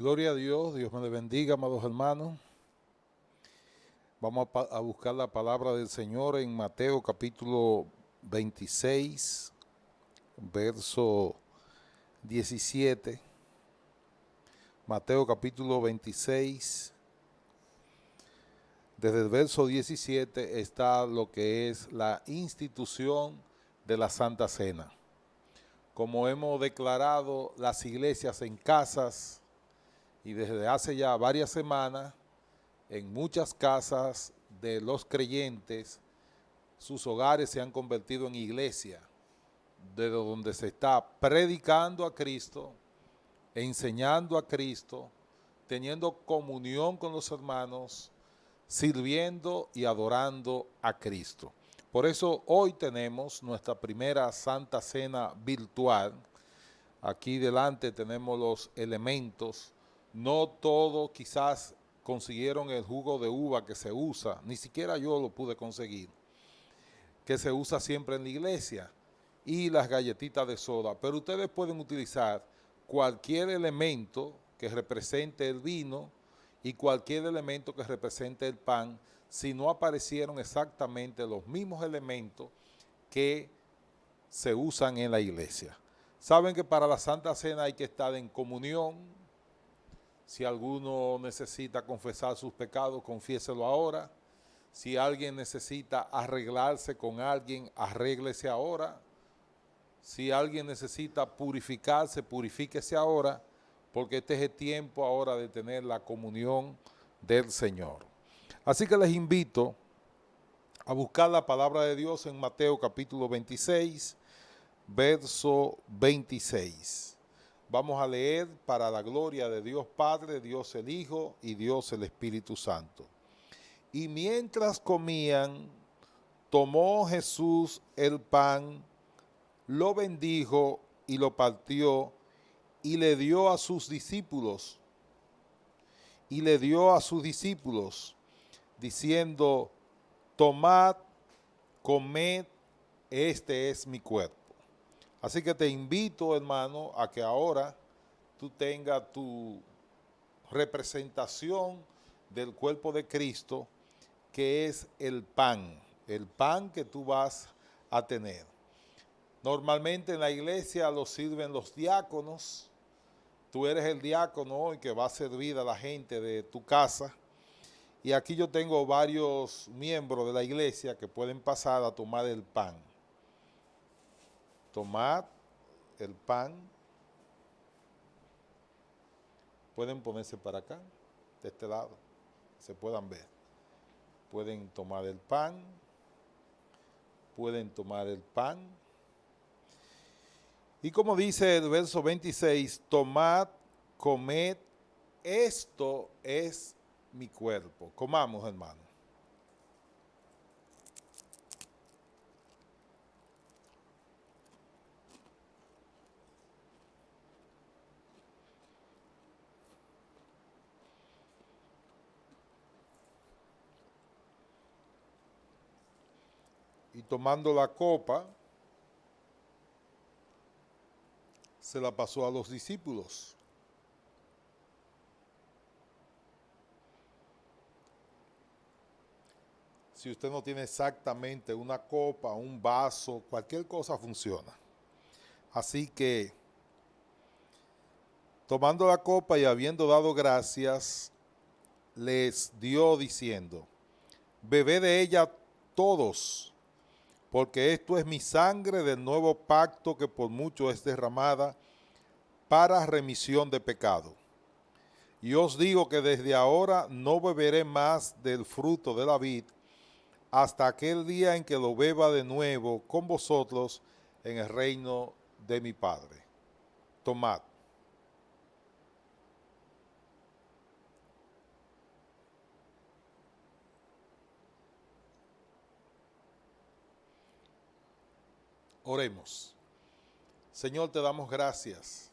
Gloria a Dios, Dios me le bendiga, amados hermanos. Vamos a buscar la palabra del Señor en Mateo capítulo 26, verso 17. Mateo capítulo 26, desde el verso 17 está lo que es la institución de la Santa Cena. Como hemos declarado, las iglesias en casas, y desde hace ya varias semanas, en muchas casas de los creyentes, sus hogares se han convertido en iglesia, desde donde se está predicando a Cristo, enseñando a Cristo, teniendo comunión con los hermanos, sirviendo y adorando a Cristo. Por eso hoy tenemos nuestra primera Santa Cena virtual. Aquí delante tenemos los elementos. No todos quizás consiguieron el jugo de uva que se usa, ni siquiera yo lo pude conseguir, que se usa siempre en la iglesia, y las galletitas de soda, pero ustedes pueden utilizar cualquier elemento que represente el vino y cualquier elemento que represente el pan, si no aparecieron exactamente los mismos elementos que se usan en la iglesia. Saben que para la Santa Cena hay que estar en comunión. Si alguno necesita confesar sus pecados, confiéselo ahora. Si alguien necesita arreglarse con alguien, arréglese ahora. Si alguien necesita purificarse, purifíquese ahora, porque este es el tiempo ahora de tener la comunión del Señor. Así que les invito a buscar la palabra de Dios en Mateo capítulo 26, verso 26. Vamos a leer para la gloria de Dios Padre, Dios el Hijo y Dios el Espíritu Santo. Y mientras comían, tomó Jesús el pan, lo bendijo y lo partió y le dio a sus discípulos. Diciendo, tomad, comed, este es mi cuerpo. Así que te invito, hermano, a que ahora tú tengas tu representación del cuerpo de Cristo, que es el pan que tú vas a tener. Normalmente en la iglesia lo sirven los diáconos. Tú eres el diácono hoy que va a servir a la gente de tu casa. Y aquí yo tengo varios miembros de la iglesia que pueden pasar a tomar el pan. Tomad el pan. Pueden ponerse para acá, de este lado, se puedan ver. Pueden tomar el pan. Y como dice el verso 26, tomad, comed, esto es mi cuerpo. Comamos, hermano. Y tomando la copa, se la pasó a los discípulos. Si usted no tiene exactamente una copa, un vaso, cualquier cosa funciona. Así que, tomando la copa y habiendo dado gracias, les dio diciendo, bebed de ella todos, porque esto es mi sangre del nuevo pacto que por mucho es derramada para remisión de pecado. Y os digo que desde ahora no beberé más del fruto de la vid hasta aquel día en que lo beba de nuevo con vosotros en el reino de mi Padre. Tomad. Oremos. Señor, te damos gracias,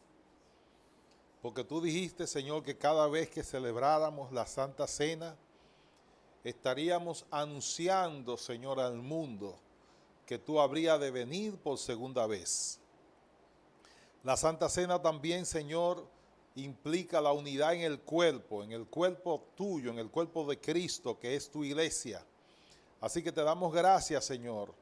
porque tú dijiste, Señor, que cada vez que celebráramos la Santa Cena, estaríamos anunciando, Señor, al mundo que tú habrías de venir por segunda vez. La Santa Cena también, Señor, implica la unidad en el cuerpo tuyo, en el cuerpo de Cristo, que es tu iglesia. Así que te damos gracias, Señor,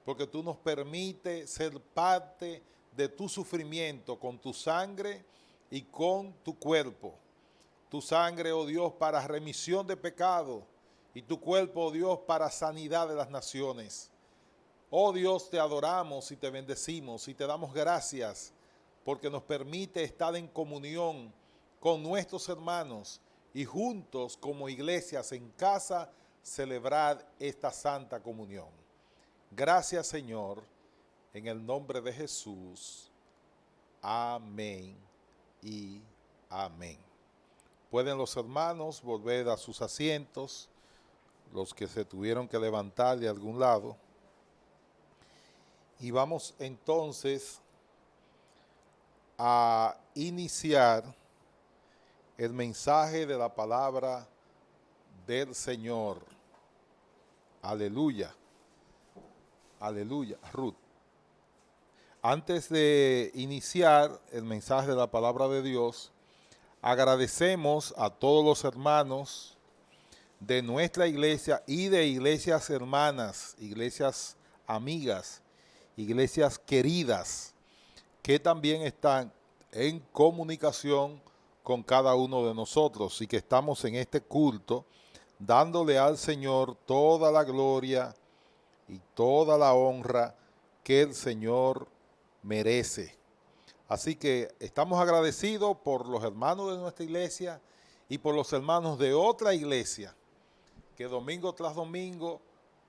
porque tú nos permites ser parte de tu sufrimiento con tu sangre y con tu cuerpo. Tu sangre, oh Dios, para remisión de pecado, y tu cuerpo, oh Dios, para sanidad de las naciones. Oh Dios, te adoramos y te bendecimos y te damos gracias porque nos permite estar en comunión con nuestros hermanos y juntos como iglesias en casa celebrar esta santa comunión. Gracias, Señor, en el nombre de Jesús. Amén y amén. Pueden los hermanos volver a sus asientos, los que se tuvieron que levantar de algún lado. Y vamos entonces a iniciar el mensaje de la palabra del Señor. Aleluya. Aleluya. Ruth. Antes de iniciar el mensaje de la palabra de Dios, agradecemos a todos los hermanos de nuestra iglesia y de iglesias hermanas, iglesias amigas, iglesias queridas, que también están en comunicación con cada uno de nosotros y que estamos en este culto dándole al Señor toda la gloria y toda la honra que el Señor merece. Así que estamos agradecidos por los hermanos de nuestra iglesia y por los hermanos de otra iglesia que domingo tras domingo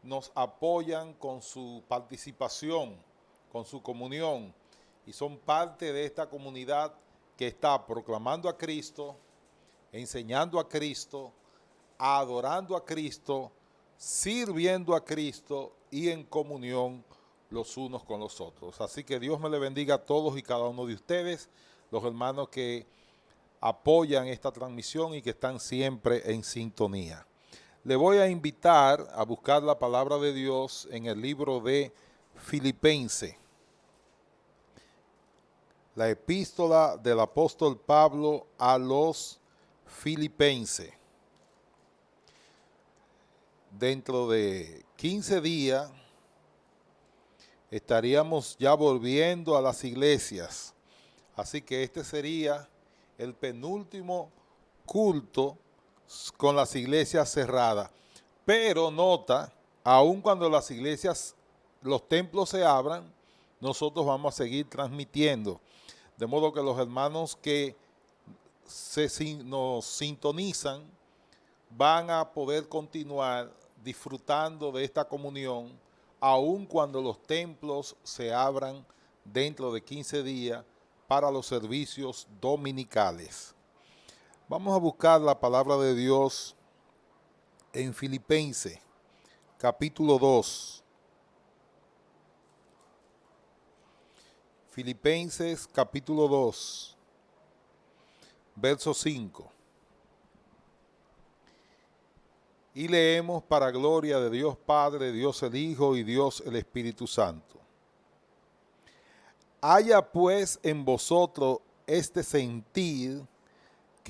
nos apoyan con su participación, con su comunión, y son parte de esta comunidad que está proclamando a Cristo, enseñando a Cristo, adorando a Cristo, sirviendo a Cristo y en comunión los unos con los otros. Así que Dios me le bendiga a todos y cada uno de ustedes, los hermanos que apoyan esta transmisión y que están siempre en sintonía. Le voy a invitar a buscar la palabra de Dios en el libro de Filipenses, la epístola del apóstol Pablo a los Filipenses. Dentro de 15 días estaríamos ya volviendo a las iglesias, así que este sería el penúltimo culto con las iglesias cerradas. Pero nota, aun cuando las iglesias, los templos se abran, nosotros vamos a seguir transmitiendo. De modo que los hermanos que nos sintonizan van a poder continuar disfrutando de esta comunión, aun cuando los templos se abran dentro de 15 días para los servicios dominicales. Vamos a buscar la palabra de Dios en Filipenses, capítulo 2. Filipenses, capítulo 2, verso 5. Y leemos para gloria de Dios Padre, Dios el Hijo y Dios el Espíritu Santo. Haya pues en vosotros este sentir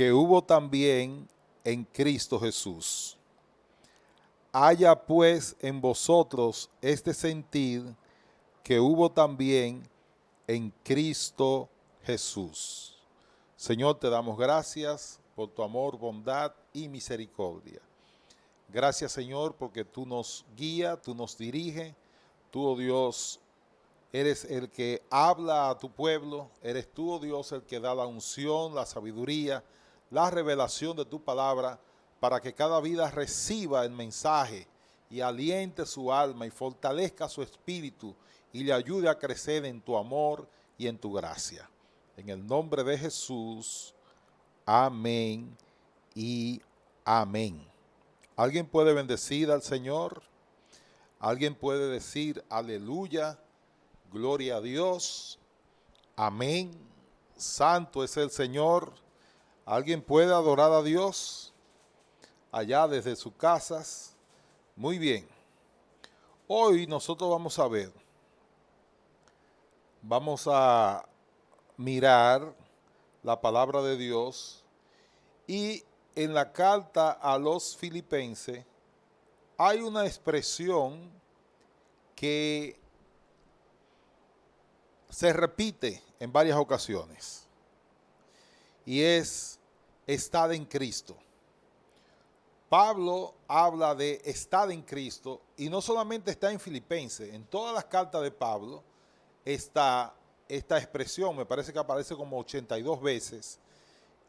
que hubo también en Cristo Jesús. Haya pues en vosotros este sentir que hubo también en Cristo Jesús. Señor, te damos gracias por tu amor, bondad y misericordia. Gracias, Señor, porque tú nos guías, tú nos diriges. Tú, oh Dios, eres el que habla a tu pueblo. Eres tú, oh Dios, el que da la unción, la sabiduría, la revelación de tu palabra, para que cada vida reciba el mensaje y aliente su alma y fortalezca su espíritu y le ayude a crecer en tu amor y en tu gracia. En el nombre de Jesús, amén y amén. ¿Alguien puede bendecir al Señor? ¿Alguien puede decir aleluya, gloria a Dios, amén, santo es el Señor? ¿Alguien puede adorar a Dios allá desde sus casas? Muy bien. Hoy nosotros vamos a mirar la palabra de Dios, y en la carta a los Filipenses hay una expresión que se repite en varias ocasiones y es estar en Cristo. Pablo habla de estar en Cristo y no solamente está en Filipenses, en todas las cartas de Pablo está esta expresión, me parece que aparece como 82 veces,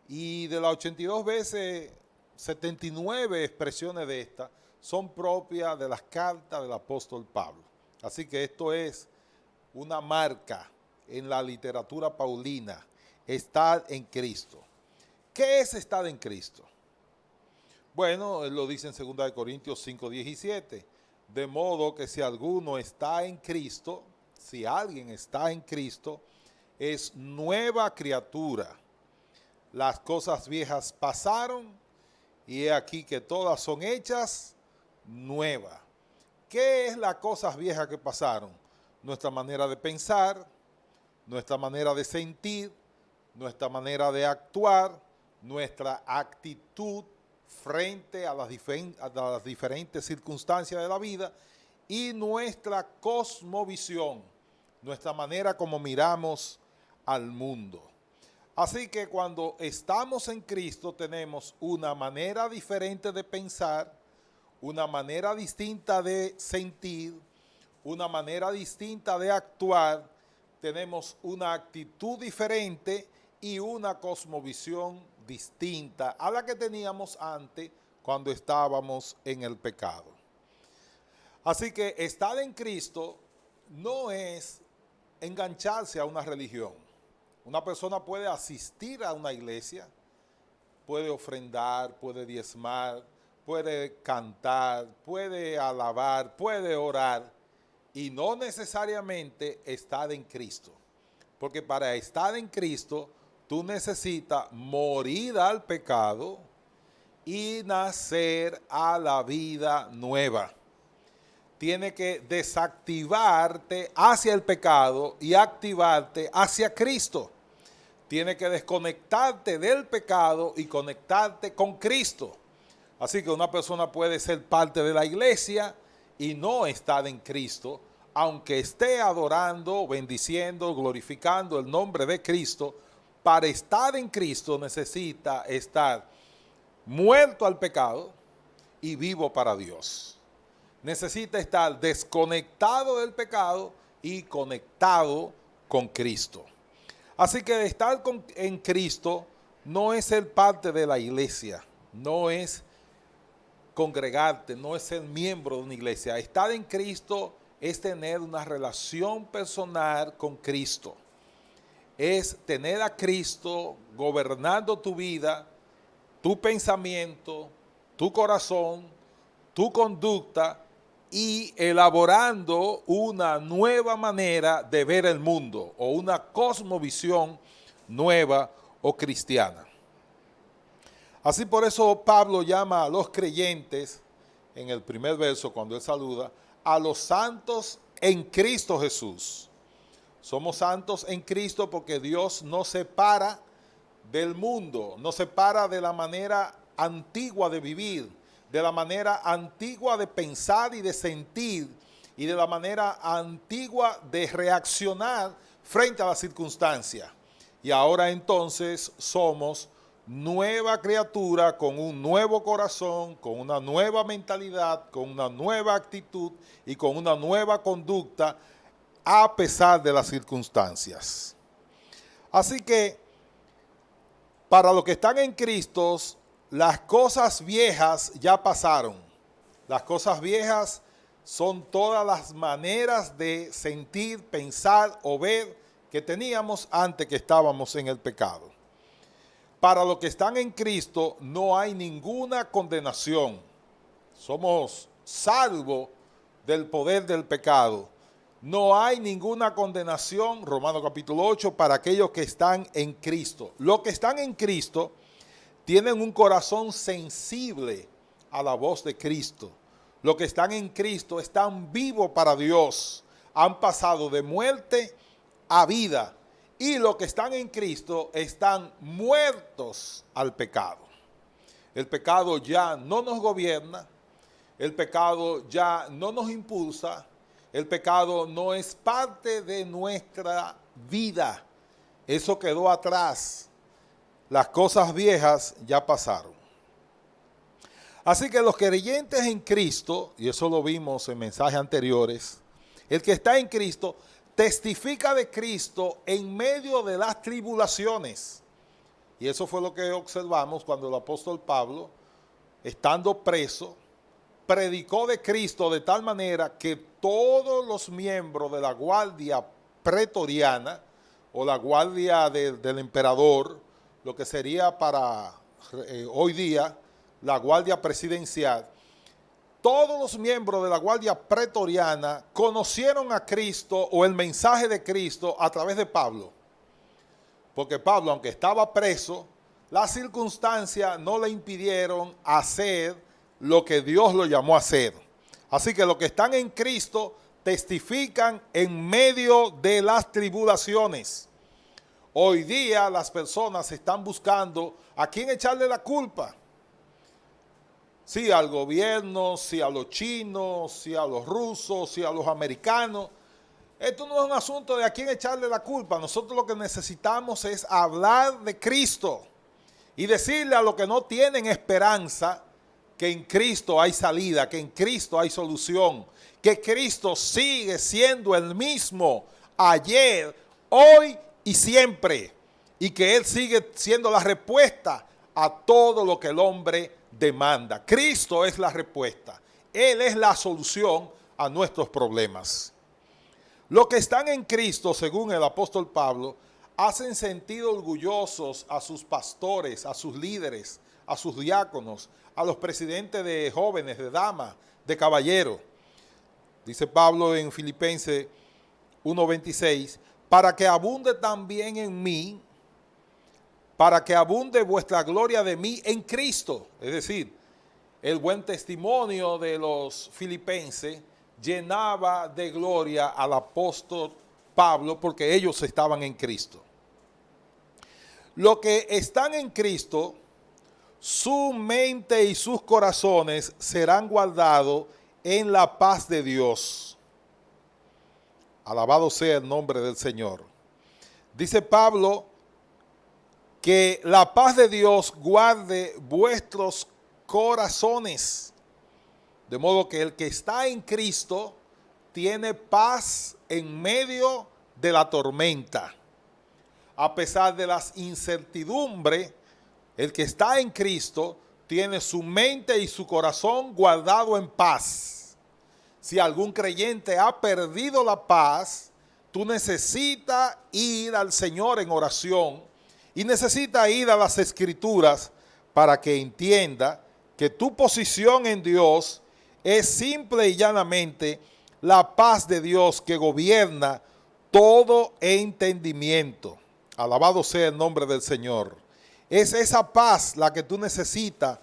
y de las 82 veces, 79 expresiones de esta son propias de las cartas del apóstol Pablo. Así que esto es una marca en la literatura paulina, estar en Cristo. ¿Qué es estar en Cristo? Bueno, él lo dice en 2 Corintios 5:17, de modo que si alguno está en Cristo, si alguien está en Cristo, es nueva criatura. Las cosas viejas pasaron y he aquí que todas son hechas nuevas. ¿Qué es las cosas viejas que pasaron? Nuestra manera de pensar, nuestra manera de sentir, nuestra manera de actuar, nuestra actitud frente a las diferentes circunstancias de la vida y nuestra cosmovisión, nuestra manera como miramos al mundo. Así que cuando estamos en Cristo tenemos una manera diferente de pensar, una manera distinta de sentir, una manera distinta de actuar, tenemos una actitud diferente y una cosmovisión distinta a la que teníamos antes cuando estábamos en el pecado. Así que estar en Cristo no es engancharse a una religión. Una persona puede asistir a una iglesia, puede ofrendar, puede diezmar, puede cantar, puede alabar, puede orar y no necesariamente estar en Cristo. Porque para estar en Cristo tú necesitas morir al pecado y nacer a la vida nueva. Tiene que desactivarte hacia el pecado y activarte hacia Cristo. Tiene que desconectarte del pecado y conectarte con Cristo. Así que una persona puede ser parte de la iglesia y no estar en Cristo, aunque esté adorando, bendiciendo, glorificando el nombre de Cristo. Para estar en Cristo necesita estar muerto al pecado y vivo para Dios. Necesita estar desconectado del pecado y conectado con Cristo. Así que estar en Cristo no es ser parte de la iglesia, no es congregarte, no es ser miembro de una iglesia. Estar en Cristo es tener una relación personal con Cristo. Es tener a Cristo gobernando tu vida, tu pensamiento, tu corazón, tu conducta y elaborando una nueva manera de ver el mundo o una cosmovisión nueva o cristiana. Así por eso Pablo llama a los creyentes, en el primer verso cuando él saluda, a los santos en Cristo Jesús. Somos santos en Cristo porque Dios nos separa del mundo, nos separa de la manera antigua de vivir, de la manera antigua de pensar y de sentir y de la manera antigua de reaccionar frente a las circunstancias. Y ahora entonces somos nueva criatura con un nuevo corazón, con una nueva mentalidad, con una nueva actitud y con una nueva conducta a pesar de las circunstancias. Así que para los que están en Cristo, las cosas viejas ya pasaron. Las cosas viejas son todas las maneras de sentir, pensar o ver que teníamos antes que estábamos en el pecado. Para los que están en Cristo no hay ninguna condenación. Somos salvos del poder del pecado. No hay ninguna condenación, Romanos capítulo 8, para aquellos que están en Cristo. Los que están en Cristo tienen un corazón sensible a la voz de Cristo. Los que están en Cristo están vivos para Dios. Han pasado de muerte a vida y los que están en Cristo están muertos al pecado. El pecado ya no nos gobierna, el pecado ya no nos impulsa, el pecado no es parte de nuestra vida. Eso quedó atrás. Las cosas viejas ya pasaron. Así que los creyentes en Cristo, y eso lo vimos en mensajes anteriores, el que está en Cristo testifica de Cristo en medio de las tribulaciones. Y eso fue lo que observamos cuando el apóstol Pablo, estando preso, predicó de Cristo de tal manera que todos los miembros de la guardia pretoriana o la guardia del emperador, lo que sería para hoy día la guardia presidencial, todos los miembros de la guardia pretoriana conocieron a Cristo o el mensaje de Cristo a través de Pablo. Porque Pablo, aunque estaba preso, las circunstancias no le impidieron hacer lo que Dios lo llamó a hacer. Así que los que están en Cristo testifican en medio de las tribulaciones. Hoy día las personas están buscando a quién echarle la culpa. Sí, al gobierno, sí a los chinos, sí a los rusos, sí a los americanos. Esto no es un asunto de a quién echarle la culpa. Nosotros lo que necesitamos es hablar de Cristo y decirle a los que no tienen esperanza que en Cristo hay salida, que en Cristo hay solución, que Cristo sigue siendo el mismo ayer, hoy y siempre, y que Él sigue siendo la respuesta a todo lo que el hombre demanda. Cristo es la respuesta. Él es la solución a nuestros problemas. Los que están en Cristo, según el apóstol Pablo, hacen sentir orgullosos a sus pastores, a sus líderes, a sus diáconos, a los presidentes de jóvenes, de damas, de caballeros. Dice Pablo en Filipenses 1:26, para que abunde también en mí, para que abunde vuestra gloria de mí en Cristo. Es decir, el buen testimonio de los filipenses llenaba de gloria al apóstol Pablo porque ellos estaban en Cristo. Los que están en Cristo, su mente y sus corazones serán guardados en la paz de Dios. Alabado sea el nombre del Señor. Dice Pablo que la paz de Dios guarde vuestros corazones. De modo que el que está en Cristo tiene paz en medio de la tormenta. A pesar de las incertidumbres, el que está en Cristo tiene su mente y su corazón guardado en paz. Si algún creyente ha perdido la paz, tú necesitas ir al Señor en oración y necesitas ir a las Escrituras para que entienda que tu posición en Dios es simple y llanamente la paz de Dios que gobierna todo entendimiento. Alabado sea el nombre del Señor. Es esa paz la que tú necesitas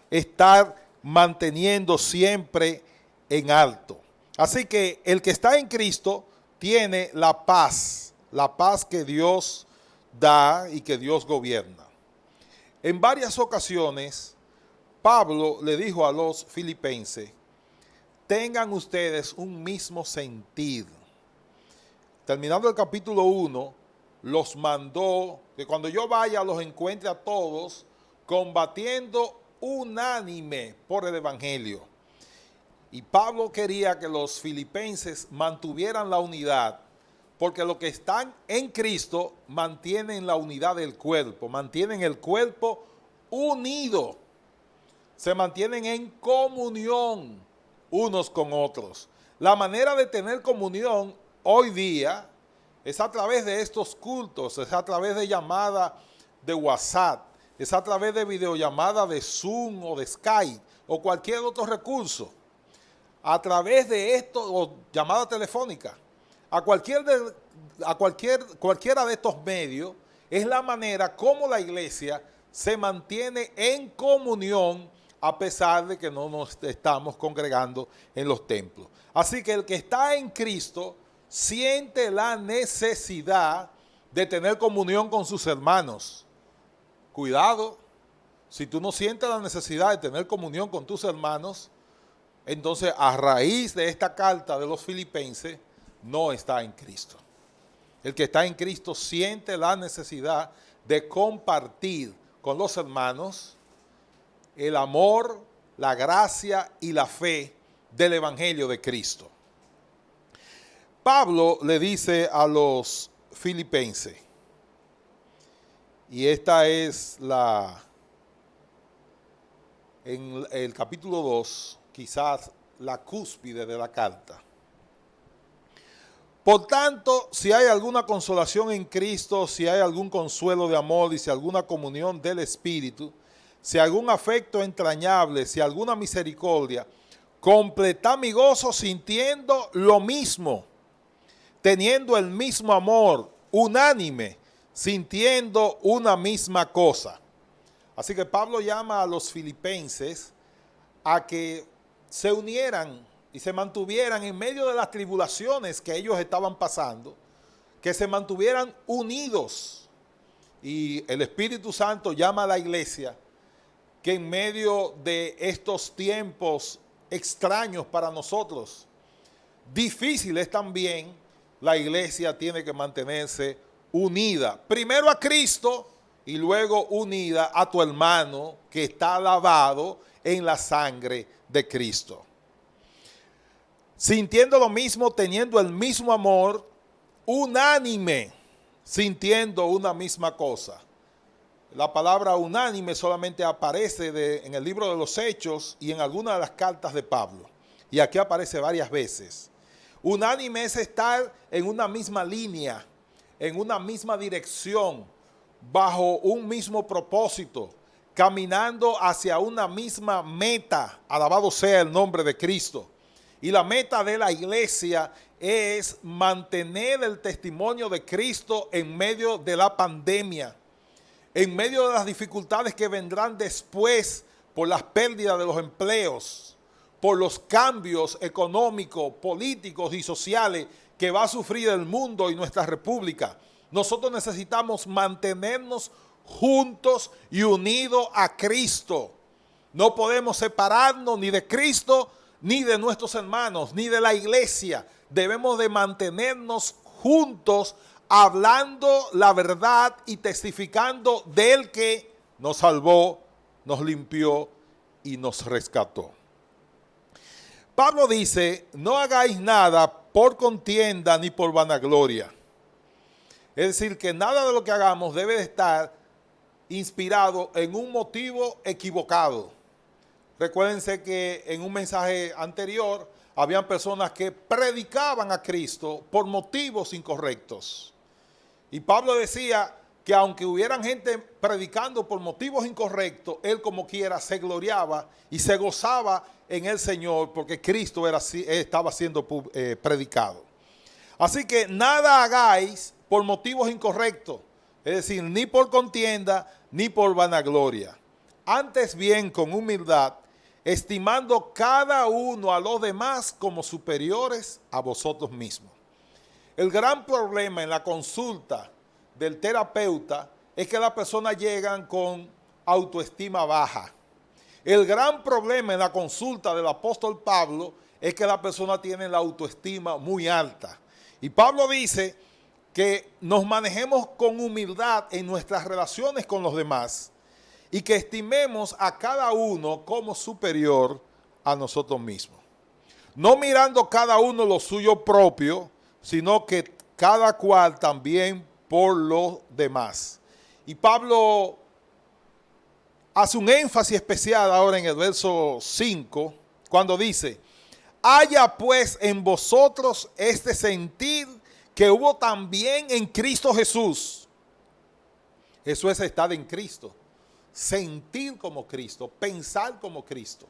estar manteniendo siempre en alto. Así que el que está en Cristo tiene la paz que Dios da y que Dios gobierna. En varias ocasiones, Pablo le dijo a los filipenses, tengan ustedes un mismo sentir. Terminando el capítulo 1, los mandó que cuando yo vaya los encuentre a todos combatiendo unánime por el evangelio. Y Pablo quería que los filipenses mantuvieran la unidad, porque los que están en Cristo mantienen la unidad del cuerpo, mantienen el cuerpo unido, se mantienen en comunión unos con otros. La manera de tener comunión hoy día es a través de estos cultos, es a través de llamadas de WhatsApp, es a través de videollamada de Zoom o de Skype o cualquier otro recurso. A través de esto, o llamada telefónica, cualquiera de estos medios, es la manera como la iglesia se mantiene en comunión a pesar de que no nos estamos congregando en los templos. Así que el que está en Cristo siente la necesidad de tener comunión con sus hermanos. Cuidado, si tú no sientes la necesidad de tener comunión con tus hermanos, entonces a raíz de esta carta de los filipenses, no está en Cristo. El que está en Cristo siente la necesidad de compartir con los hermanos el amor, la gracia y la fe del Evangelio de Cristo. Pablo le dice a los filipenses, y esta es en el capítulo 2, quizás la cúspide de la carta. Por tanto, si hay alguna consolación en Cristo, si hay algún consuelo de amor y si alguna comunión del Espíritu, si algún afecto entrañable, si alguna misericordia, completad mi gozo sintiendo lo mismo, teniendo el mismo amor, unánime, sintiendo una misma cosa. Así que Pablo llama a los filipenses a que se unieran y se mantuvieran en medio de las tribulaciones que ellos estaban pasando, que se mantuvieran unidos. Y el Espíritu Santo llama a la iglesia que en medio de estos tiempos extraños para nosotros, difíciles también, la iglesia tiene que mantenerse unida. Primero a Cristo y luego unida a tu hermano que está lavado en la sangre de Cristo. Sintiendo lo mismo, teniendo el mismo amor, unánime, sintiendo una misma cosa. La palabra unánime solamente aparece en el libro de los Hechos y en algunas de las cartas de Pablo. Y aquí aparece varias veces. Unánime es estar en una misma línea, en una misma dirección, bajo un mismo propósito, caminando hacia una misma meta. Alabado sea el nombre de Cristo. Y la meta de la iglesia es mantener el testimonio de Cristo en medio de la pandemia, en medio de las dificultades que vendrán después por las pérdidas de los empleos, por los cambios económicos, políticos y sociales que va a sufrir el mundo y nuestra república. Nosotros necesitamos mantenernos juntos y unidos a Cristo. No podemos separarnos ni de Cristo, ni de nuestros hermanos, ni de la iglesia. Debemos de mantenernos juntos, hablando la verdad y testificando del que nos salvó, nos limpió y nos rescató. Pablo dice, no hagáis nada por contienda ni por vanagloria. Es decir, que nada de lo que hagamos debe de estar inspirado en un motivo equivocado. Recuérdense que en un mensaje anterior habían personas que predicaban a Cristo por motivos incorrectos. Y Pablo decía que aunque hubieran gente predicando por motivos incorrectos, él como quiera se gloriaba y se gozaba en el Señor porque Cristo estaba siendo predicado. Así que nada hagáis por motivos incorrectos, es decir, ni por contienda ni por vanagloria. Antes bien, con humildad, estimando cada uno a los demás como superiores a vosotros mismos. El gran problema en la consulta del terapeuta es que las personas llegan con autoestima baja. El gran problema en la consulta del apóstol Pablo es que la persona tiene la autoestima muy alta. Y Pablo dice que nos manejemos con humildad en nuestras relaciones con los demás y que estimemos a cada uno como superior a nosotros mismos. No mirando cada uno lo suyo propio, sino que cada cual también por los demás. Y Pablo hace un énfasis especial ahora en el verso 5, cuando dice, haya pues en vosotros este sentir que hubo también en Cristo Jesús. Eso es estar en Cristo. Sentir como Cristo, pensar como Cristo,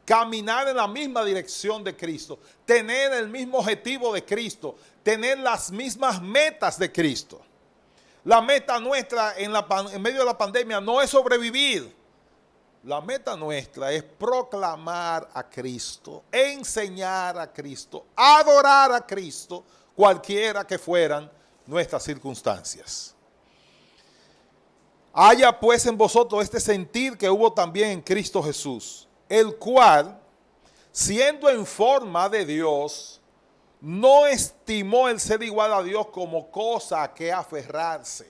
caminar en la misma dirección de Cristo, tener el mismo objetivo de Cristo, tener las mismas metas de Cristo. La meta nuestra en medio de la pandemia no es sobrevivir. La meta nuestra es proclamar a Cristo, enseñar a Cristo, adorar a Cristo, cualquiera que fueran nuestras circunstancias. Haya pues en vosotros este sentir que hubo también en Cristo Jesús, el cual, siendo en forma de Dios, no estimó el ser igual a Dios como cosa a que aferrarse.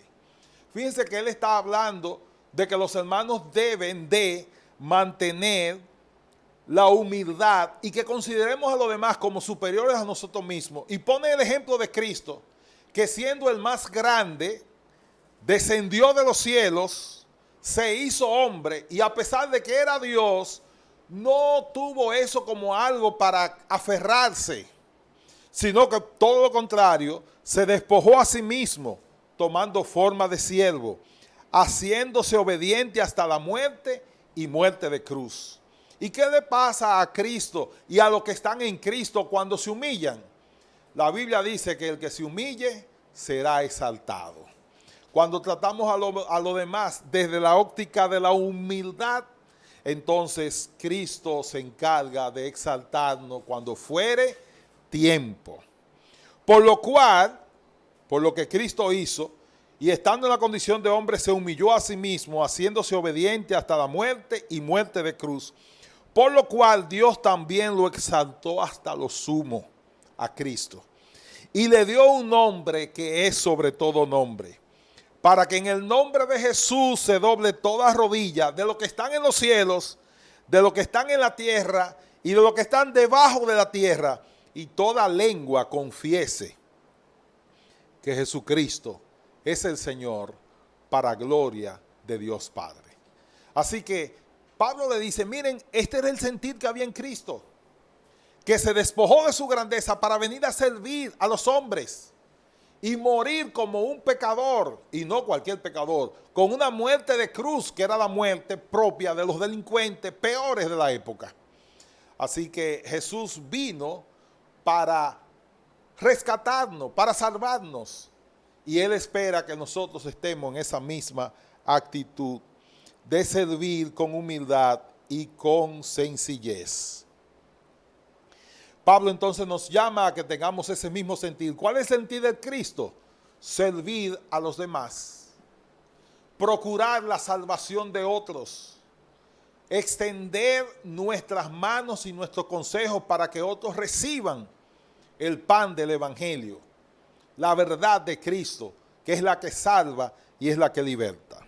Fíjense que él está hablando de que los hermanos deben de mantener la humildad y que consideremos a los demás como superiores a nosotros mismos. Y pone el ejemplo de Cristo, que siendo el más grande, descendió de los cielos, se hizo hombre y a pesar de que era Dios, no tuvo eso como algo para aferrarse, sino que todo lo contrario, se despojó a sí mismo, tomando forma de siervo, haciéndose obediente hasta la muerte y muerte de cruz. ¿Y qué le pasa a Cristo y a los que están en Cristo cuando se humillan? La Biblia dice que el que se humille será exaltado. Cuando tratamos a lo demás desde la óptica de la humildad, entonces Cristo se encarga de exaltarnos cuando fuere tiempo. Por lo cual, por lo que Cristo hizo, y estando en la condición de hombre, se humilló a sí mismo, haciéndose obediente hasta la muerte y muerte de cruz. Por lo cual Dios también lo exaltó hasta lo sumo a Cristo. Y le dio un nombre que es sobre todo nombre, para que en el nombre de Jesús se doble toda rodilla de los que están en los cielos, de los que están en la tierra y de los que están debajo de la tierra, y toda lengua confiese que Jesucristo es el Señor, para gloria de Dios Padre. Así que Pablo le dice, miren, este era el sentir que había en Cristo, que se despojó de su grandeza para venir a servir a los hombres y morir como un pecador, y no cualquier pecador, con una muerte de cruz, que era la muerte propia de los delincuentes peores de la época. Así que Jesús vino para rescatarnos, para salvarnos, y Él espera que nosotros estemos en esa misma actitud de servir con humildad y con sencillez. Pablo entonces nos llama a que tengamos ese mismo sentir. ¿Cuál es el sentir de Cristo? Servir a los demás, procurar la salvación de otros, extender nuestras manos y nuestros consejos para que otros reciban el pan del Evangelio, la verdad de Cristo, que es la que salva y es la que liberta.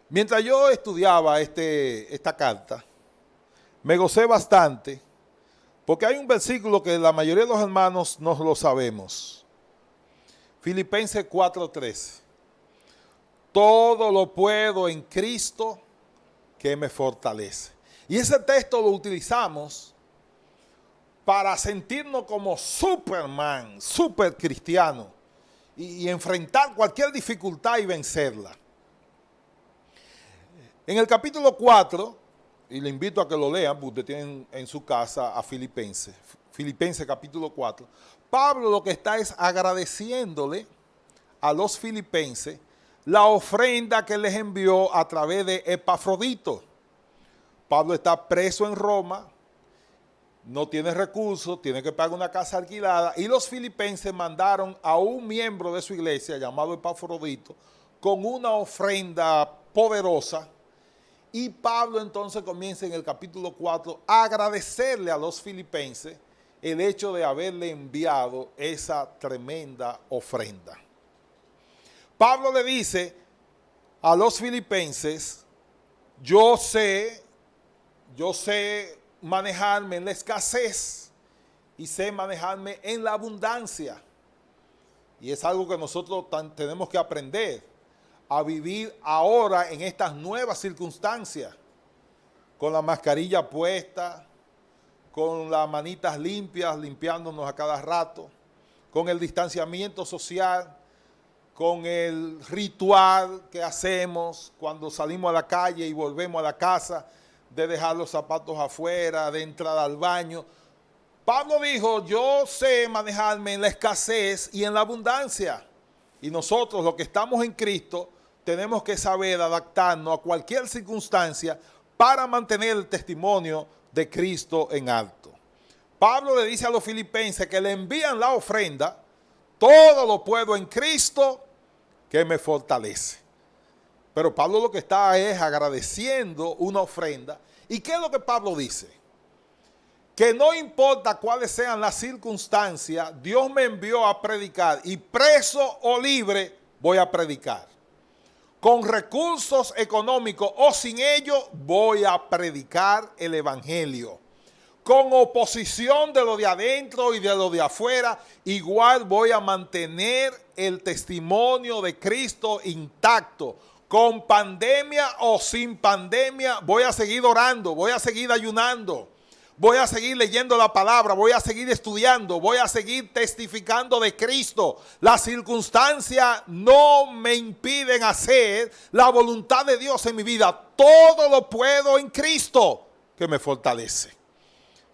Mientras yo estudiaba esta carta, me gocé bastante, porque hay un versículo que la mayoría de los hermanos no lo sabemos. Filipenses 4:13. Todo lo puedo en Cristo que me fortalece. Y ese texto lo utilizamos para sentirnos como Superman, super cristiano, y enfrentar cualquier dificultad y vencerla. En el capítulo 4, y le invito a que lo lean, porque usted tiene en su casa a Filipenses capítulo 4, Pablo lo que está es agradeciéndole a los filipenses la ofrenda que les envió a través de Epafrodito. Pablo está preso en Roma, no tiene recursos, tiene que pagar una casa alquilada, y los filipenses mandaron a un miembro de su iglesia llamado Epafrodito con una ofrenda poderosa. Y Pablo entonces comienza en el capítulo 4 a agradecerle a los filipenses el hecho de haberle enviado esa tremenda ofrenda. Pablo le dice a los filipenses, yo sé manejarme en la escasez y sé manejarme en la abundancia. Y es algo que nosotros tenemos que aprender a vivir ahora en estas nuevas circunstancias, con la mascarilla puesta, con las manitas limpias, limpiándonos a cada rato, con el distanciamiento social, con el ritual que hacemos cuando salimos a la calle y volvemos a la casa, de dejar los zapatos afuera, de entrar al baño. Pablo dijo, yo sé manejarme en la escasez y en la abundancia. Y nosotros, los que estamos en Cristo, tenemos que saber adaptarnos a cualquier circunstancia para mantener el testimonio de Cristo en alto. Pablo le dice a los filipenses que le envían la ofrenda, todo lo puedo en Cristo que me fortalece. Pero Pablo lo que está es agradeciendo una ofrenda. ¿Y qué es lo que Pablo dice? Que no importa cuáles sean las circunstancias, Dios me envió a predicar y preso o libre voy a predicar. Con recursos económicos o sin ellos voy a predicar el evangelio. Con oposición de lo de adentro y de lo de afuera, igual voy a mantener el testimonio de Cristo intacto. Con pandemia o sin pandemia, voy a seguir orando, voy a seguir ayunando. Voy a seguir leyendo la palabra, voy a seguir estudiando, voy a seguir testificando de Cristo. Las circunstancias no me impiden hacer la voluntad de Dios en mi vida. Todo lo puedo en Cristo que me fortalece.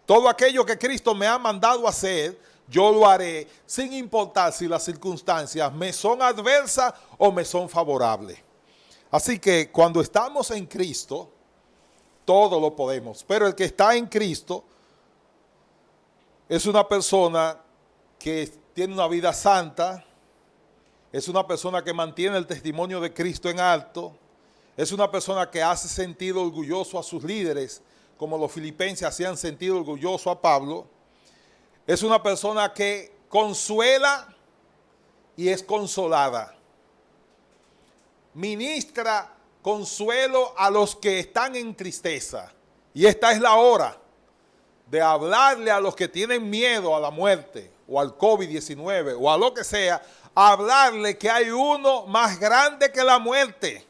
Todo aquello que Cristo me ha mandado hacer, yo lo haré sin importar si las circunstancias me son adversas o me son favorables. Así que cuando estamos en Cristo, todo lo podemos, pero el que está en Cristo es una persona que tiene una vida santa, es una persona que mantiene el testimonio de Cristo en alto, es una persona que hace sentir orgulloso a sus líderes, como los filipenses hacían sentir orgulloso a Pablo, es una persona que consuela y es consolada, ministra consuelo a los que están en tristeza. Y esta es la hora de hablarle a los que tienen miedo a la muerte o al COVID-19 o a lo que sea, hablarle que hay uno más grande que la muerte,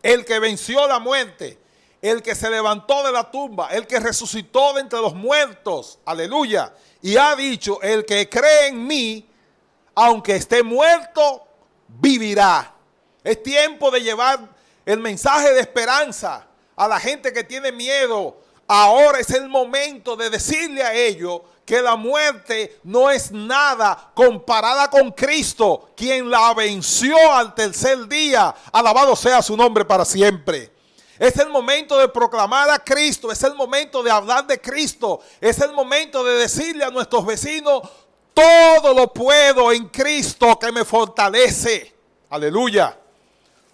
el que venció la muerte, el que se levantó de la tumba, el que resucitó de entre los muertos, aleluya, y ha dicho, el que cree en mí, aunque esté muerto, vivirá. Es tiempo de llevar el mensaje de esperanza a la gente que tiene miedo. Ahora es el momento de decirle a ellos que la muerte no es nada comparada con Cristo, quien la venció al tercer día. Alabado sea su nombre para siempre. Es el momento de proclamar a Cristo, es el momento de hablar de Cristo, es el momento de decirle a nuestros vecinos, todo lo puedo en Cristo que me fortalece. Aleluya.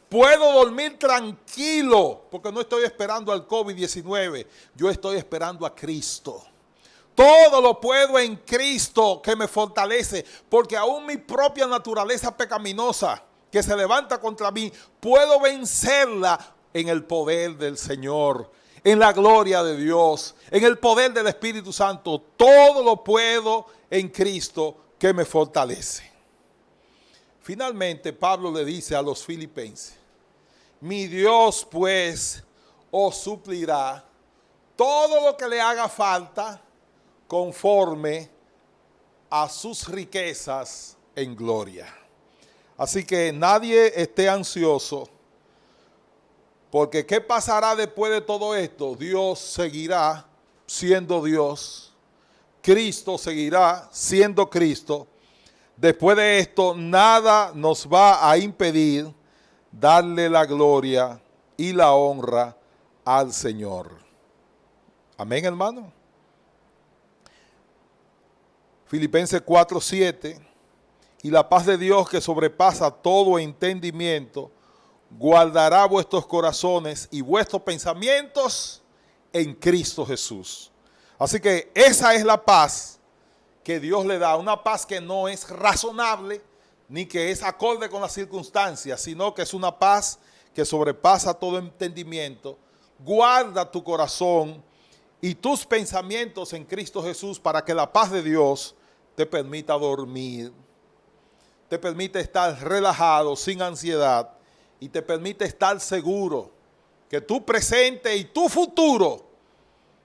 Puedo dormir tranquilo porque no estoy esperando al COVID-19. Yo estoy esperando a Cristo. Todo lo puedo en Cristo que me fortalece. Porque aún mi propia naturaleza pecaminosa que se levanta contra mí, puedo vencerla en el poder del Señor, en la gloria de Dios, en el poder del Espíritu Santo. Todo lo puedo en Cristo que me fortalece. Finalmente, Pablo le dice a los filipenses, mi Dios pues os suplirá todo lo que le haga falta conforme a sus riquezas en gloria. Así que nadie esté ansioso, porque ¿qué pasará después de todo esto? Dios seguirá siendo Dios, Cristo seguirá siendo Cristo. Después de esto, nada nos va a impedir darle la gloria y la honra al Señor. Amén, hermano. Filipenses 4:7. Y la paz de Dios que sobrepasa todo entendimiento, guardará vuestros corazones y vuestros pensamientos en Cristo Jesús. Así que esa es la paz que Dios le da, una paz que no es razonable ni que es acorde con las circunstancias, sino que es una paz que sobrepasa todo entendimiento. Guarda tu corazón y tus pensamientos en Cristo Jesús para que la paz de Dios te permita dormir, te permite estar relajado, sin ansiedad, y te permite estar seguro que tu presente y tu futuro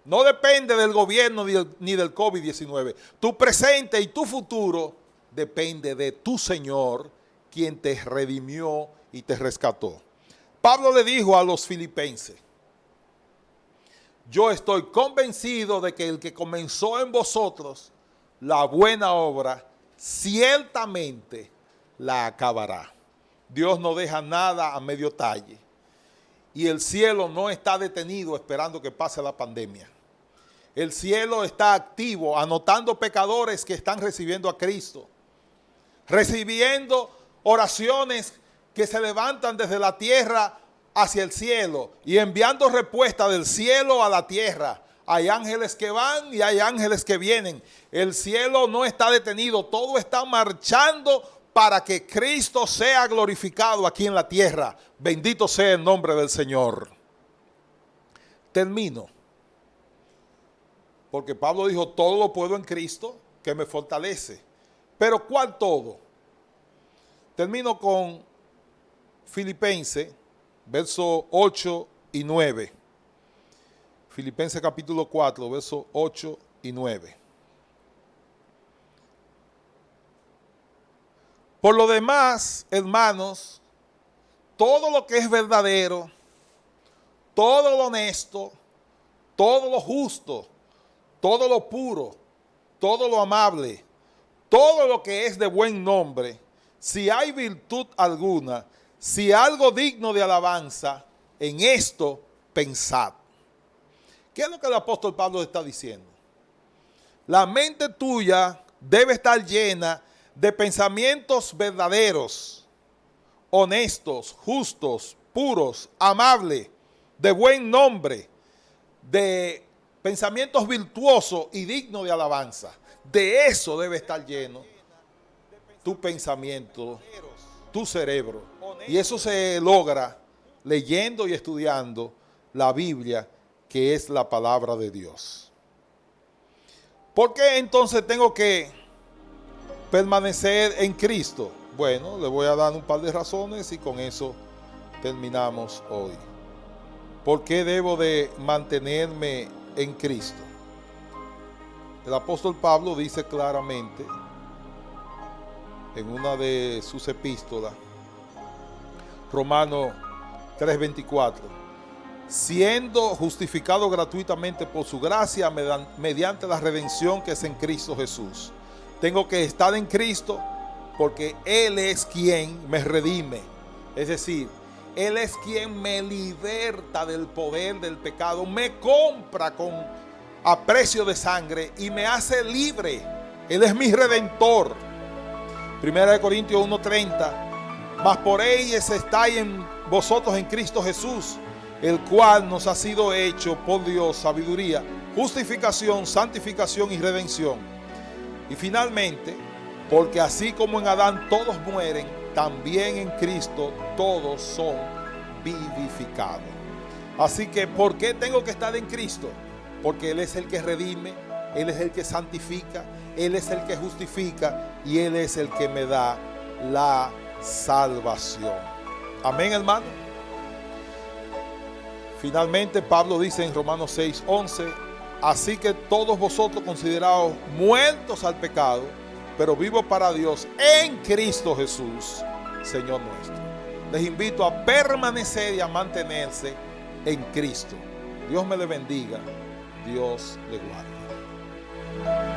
no depende del gobierno ni del COVID-19. Tu presente y tu futuro depende de tu Señor, quien te redimió y te rescató. Pablo le dijo a los filipenses, yo estoy convencido de que el que comenzó en vosotros la buena obra, ciertamente la acabará. Dios no deja nada a medio talle. Y el cielo no está detenido esperando que pase la pandemia. El cielo está activo, anotando pecadores que están recibiendo a Cristo. recibiendo oraciones que se levantan desde la tierra hacia el cielo y enviando respuesta del cielo a la tierra. Hay ángeles que van y hay ángeles que vienen. El cielo no está detenido, todo está marchando para que Cristo sea glorificado aquí en la tierra. Bendito sea el nombre del Señor. Termino. Porque Pablo dijo, todo lo puedo en Cristo que me fortalece. Pero ¿cuál todo? Termino con Filipenses, versos 8 y 9. Filipenses capítulo 4, versos 8 y 9. Por lo demás, hermanos, todo lo que es verdadero, todo lo honesto, todo lo justo, todo lo puro, todo lo amable, todo lo que es de buen nombre, si hay virtud alguna, si algo digno de alabanza, en esto pensad. ¿Qué es lo que el apóstol Pablo está diciendo? La mente tuya debe estar llena de pensamientos verdaderos, honestos, justos, puros, amables, de buen nombre, de pensamientos virtuosos y dignos de alabanza. De eso debe estar lleno tu pensamiento, tu cerebro. Y eso se logra leyendo y estudiando la Biblia, que es la palabra de Dios. ¿Por qué entonces tengo que permanecer en Cristo? Bueno, le voy a dar un par de razones y con eso terminamos hoy. ¿Por qué debo de mantenerme en Cristo? El apóstol Pablo dice claramente en una de sus epístolas, Romanos 3:24, siendo justificado gratuitamente por su gracia mediante la redención que es en Cristo Jesús. Tengo que estar en Cristo porque Él es quien me redime. Es decir, Él es quien me liberta del poder del pecado, me compra a precio de sangre y me hace libre. Él es mi redentor. 1 Corintios 1:30, mas por ellos estáis en vosotros en Cristo Jesús, el cual nos ha sido hecho por Dios sabiduría, justificación, santificación y redención. Y finalmente, porque así como en Adán todos mueren, también en Cristo todos son vivificados. Así que, ¿por qué tengo que estar en Cristo? Porque Él es el que redime, Él es el que santifica, Él es el que justifica y Él es el que me da la salvación. Amén, hermano. Finalmente, Pablo dice en Romanos 6:11, así que todos vosotros consideraos muertos al pecado, pero vivos para Dios en Cristo Jesús, Señor nuestro. Les invito a permanecer y a mantenerse en Cristo. Dios me le bendiga, Dios le guarde.